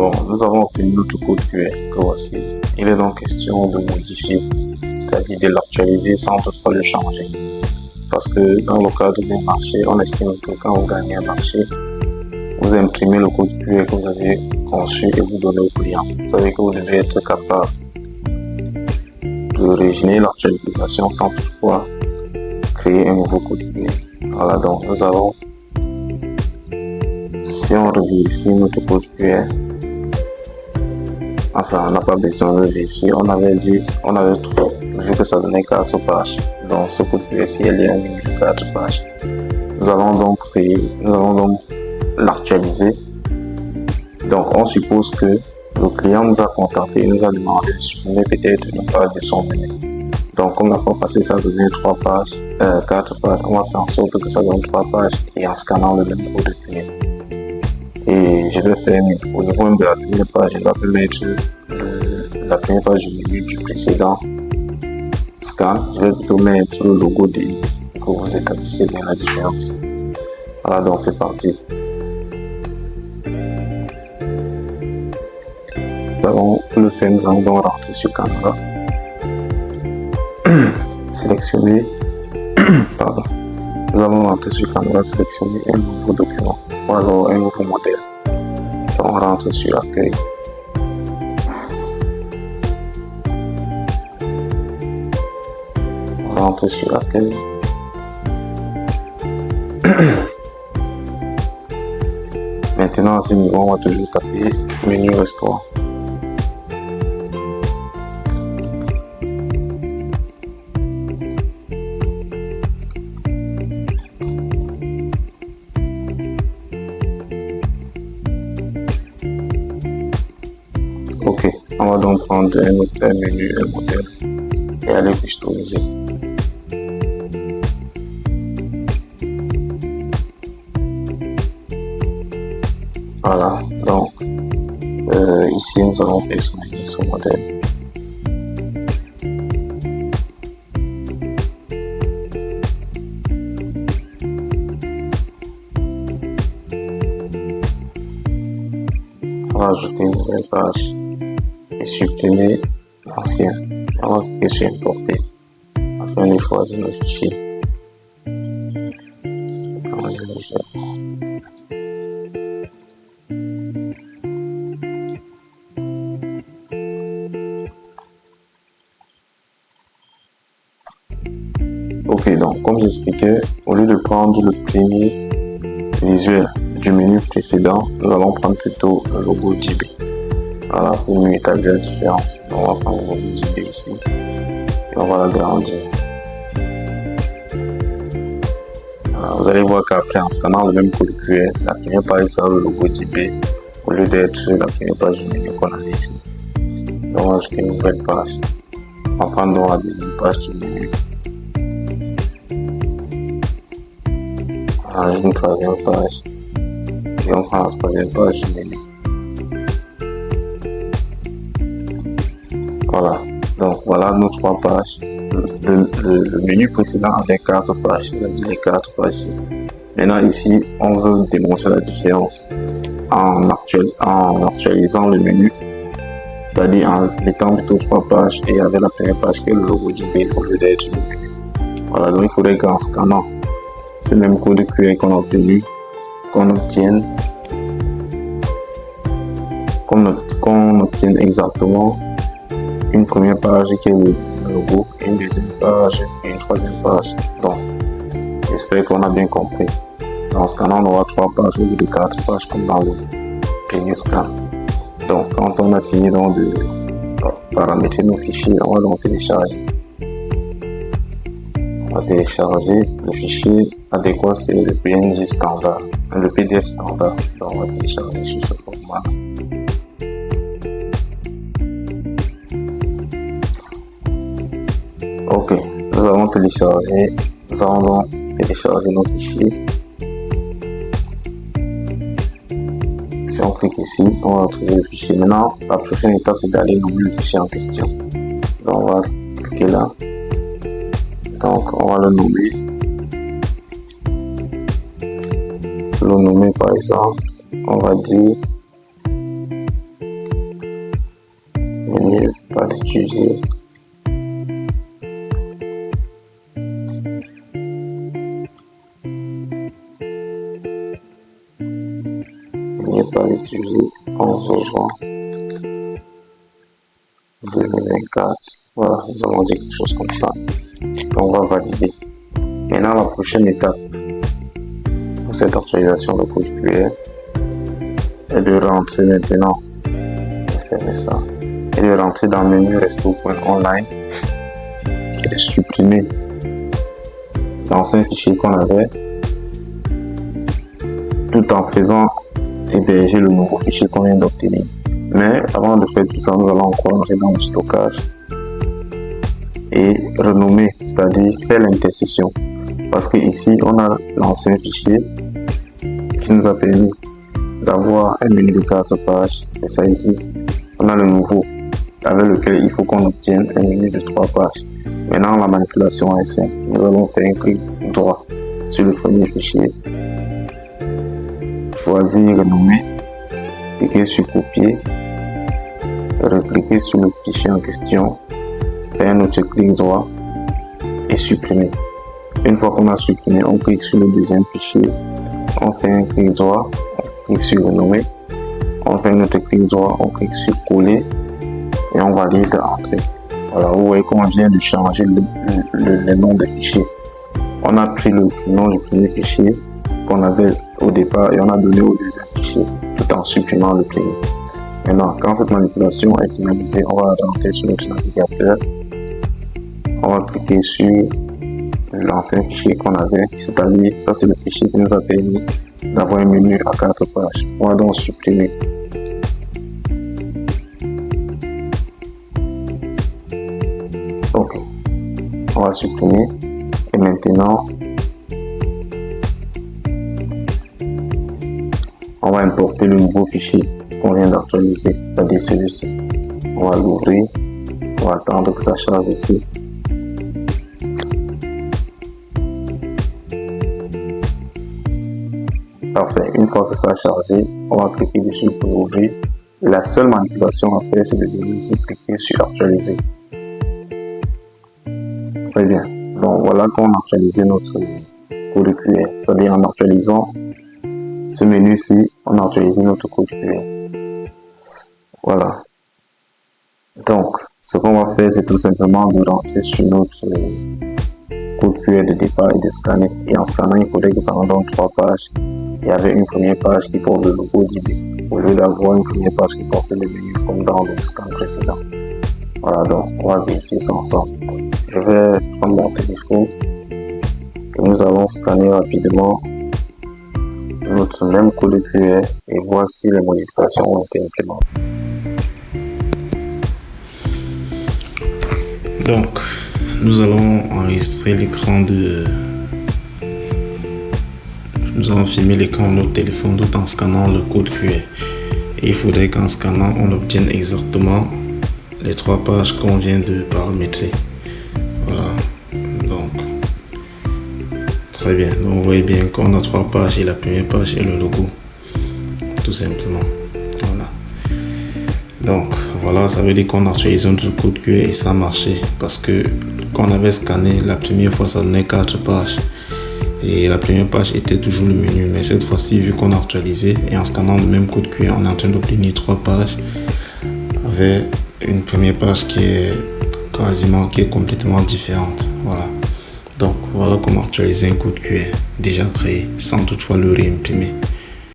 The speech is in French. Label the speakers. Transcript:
Speaker 1: Bon, nous avons obtenu notre code QR que voici. Il est donc question de modifier, c'est-à-dire de l'actualiser sans toutefois le changer. Parce que dans le cadre d'un marché, on estime que quand vous gagnez un marché, vous imprimez le code QR que vous avez conçu et vous donnez au client. Vous savez que vous devez être capable de originer l'actualisation sans toutefois créer un nouveau code QR. Voilà, donc nous avons, si on vérifie notre code QR, enfin on n'a pas besoin de vérifier, on avait vu que ça donnait 4 pages. Donc ce code QR, si elle est un minimum de 4 pages, nous allons donc l'actualiser. Donc on suppose que le client nous a contacté et nous a demandé de supprimer peut-être une page de son menu. Donc comme la fois passée ça donnait 4 pages, on va faire en sorte que ça donne 3 pages et en scannant le même code QR. Et je vais faire au niveau de la première page, je vais mettre la première page du menu du précédent scan. Je vais plutôt mettre le logo pour que vous établissiez bien la différence. Voilà, donc c'est parti. Nous allons le faire, nous allons donc rentrer sur Canva. Sélectionner, pardon. Nous allons rentrer sur Canva, sélectionner un nouveau document ou alors un nouveau modèle. Donc on rentre sur Accueil. On rentre sur Accueil. Maintenant à ce niveau, on va toujours taper menu restaurant. Ok, on va donc prendre un menu, un modèle et aller customiser. Voilà, donc ici nous allons personnaliser ce modèle. On va ajouter une nouvelle page et supprimer l'ancien. On va cliquer sur importer afin de choisir le fichier. Ok, donc comme j'expliquais, au lieu de prendre le premier visuel du menu précédent, nous allons prendre plutôt le logo JB. Voilà, pour mieux établir la différence. Donc, on va prendre le logo JB ici et on va l'agrandir. Voilà, vous allez voir qu'après, en scannant le même code QR, la première page sera le logo JB au lieu d'être la première page du menu qu'on avait ici. Donc, on va ajouter une nouvelle page. On va prendre donc la deuxième page du menu. On ajoute une troisième page et on prend la troisième page du menu. Voilà, donc voilà nos 3 pages. Le menu précédent avait 4 pages, c'est-à-dire les 4 pages-ci. Maintenant ici, on veut démontrer la différence en actualisant le menu, c'est-à-dire en mettant plutôt 3 pages et avec la première page que le logo JB au lieu d'être le menu. Voilà, donc il faudrait qu'en scannant ce même code QR qu'on a obtenu, qu'on obtienne exactement une première page qui est le logo, une deuxième page et une troisième page. Donc, j'espère qu'on a bien compris. Dans ce scannant, on aura 3 pages au lieu de 4 pages comme dans le premier scan. Donc, quand on a fini donc de paramétrer nos fichiers, on va donc télécharger. On va télécharger le fichier adéquat, c'est le PNG standard, le PDF standard. Donc, on va télécharger sur ce format. Ok, nous allons donc télécharger nos fichiers. Si on clique ici, on va retrouver le fichier. Maintenant, la prochaine étape, c'est d'aller nommer le fichier en question. Donc, on va cliquer là. Donc, on va le nommer. Le nommer par exemple, on va dire l'utiliser. Pas l'utiliser 11 juin 2024. Voilà, nous allons dire quelque chose comme ça. On va valider. Maintenant, la prochaine étape pour cette actualisation de code QR est de rentrer maintenant. Fermer ça. Et de rentrer dans le menu resto.online et de supprimer l'ancien fichier qu'on avait tout en faisant héberger le nouveau fichier qu'on vient d'obtenir. Mais avant de faire tout ça, nous allons encore entrer dans le stockage et renommer, c'est-à-dire faire l'intersection. Parce que ici, on a l'ancien fichier qui nous a permis d'avoir un menu de 4 pages. C'est ça ici. On a le nouveau avec lequel il faut qu'on obtienne un menu de 3 pages. Maintenant, la manipulation est simple. Nous allons faire un clic droit sur le premier fichier. Choisir renommer, cliquer sur copier, recliquer sur le fichier en question, faire un autre clic droit et supprimer. Une fois qu'on a supprimé, on clique sur le deuxième fichier, on fait un clic droit, on clique sur renommer, on fait un autre clic droit, on clique sur coller et on valide entrer. Voilà, vous voyez comment on vient de changer le nom des fichiers. On a pris le nom du premier fichier qu'on avait au départ et on a donné au deuxième fichier tout en supprimant le premier. Maintenant, quand cette manipulation est finalisée, on va rentrer sur notre navigateur. On va cliquer sur l'ancien fichier qu'on avait, c'est-à-dire ça c'est le fichier qui nous a permis d'avoir un menu à 4 pages. On va donc supprimer. Ok, on va supprimer et maintenant on va importer le nouveau fichier qu'on vient d'actualiser, c'est-à-dire celui-ci. On va l'ouvrir, on va attendre que ça charge ici. Parfait, une fois que ça a chargé, on va cliquer dessus pour l'ouvrir. La seule manipulation à faire, c'est de venir ici cliquer sur actualiser. Très bien, donc voilà qu'on a actualisé notre code QR, c'est-à-dire en actualisant ce menu-ci, on a actualisé notre code QR. Voilà. Donc, ce qu'on va faire, c'est tout simplement de rentrer sur notre code QR de départ et de scanner. Et en scannant, il faudrait que ça nous donne 3 pages. Il y avait une première page qui porte le logo d'eBay, au lieu d'avoir une première page qui porte le menu comme dans le scan précédent. Voilà, donc on va vérifier ça ensemble. Je vais prendre mon téléphone et nous allons scanner rapidement notre même code QR et voir si les modifications ont été implémentées.
Speaker 2: Donc, nous allons enregistrer l'écran de... Nous allons filmer l'écran de notre téléphone tout en scannant le code QR. Et il faudrait qu'en scannant, on obtienne exactement les 3 pages qu'on vient de paramétrer. Voilà. Donc, très bien. Donc, vous voyez bien qu'on a 3 pages et la première page est le logo. Tout simplement. Voilà. Donc, voilà, ça veut dire qu'on a actualisé notre code QR et ça a marché. Parce que quand on avait scanné la première fois, ça donnait 4 pages. Et la première page était toujours le menu. Mais cette fois-ci, vu qu'on a actualisé et en scannant le même code QR, on est en train d'obtenir 3 pages avec une première page qui est complètement différente. Voilà. Donc, voilà comment actualiser un code QR déjà créé sans toutefois le réimprimer.